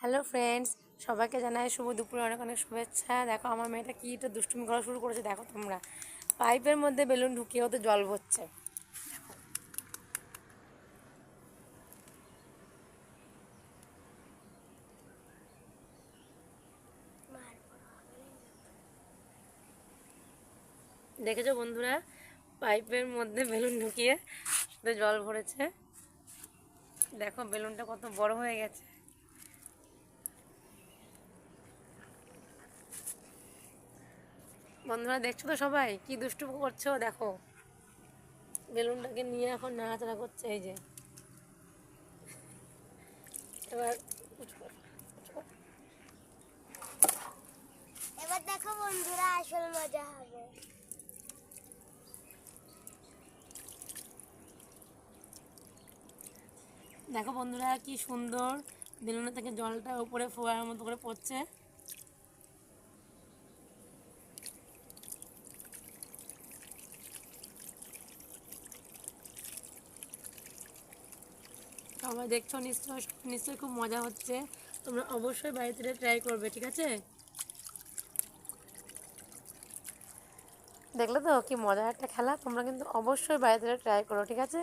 Hello friends, সবাইকে জানাই শুভ দুপুরে অনেক অনেক শুভেচ্ছা। দেখো আমার মেয়েটা কী একটা দুষ্টুমি করা শুরু করেছে। দেখো তোমরা, পাইপের মধ্যে বেলুন ঢুকিয়ে ওতে জল ভরছে। দেখেছো বন্ধুরা, পাইপের মধ্যে বেলুন ঢুকিয়ে ওতে জল ভরেছে। দেখো বেলুনটা কত বড় হয়ে গেছে। বন্ধুরা দেখছো তো সবাই কি দুষ্টু করছো। দেখো বেলুনটাকে নিয়ে এখন নাড়াচাড়া করছে। এই যে এবার এবার দেখো বন্ধুরা, আসল মজা হবে। দেখো বন্ধুরা কি সুন্দর বেলুনের থেকে জলটা উপরে ফোয়ারার মতো করে পড়ছে। সবাই দেখছো নিশ্চয়ই খুব মজা হচ্ছে। তোমরা অবশ্যই বাড়িতে ট্রাই করবে, ঠিক আছে? দেখলে তো কি মজার একটা খেলা। তোমরা কিন্তু অবশ্যই বাড়িতে ট্রাই করো, ঠিক আছে?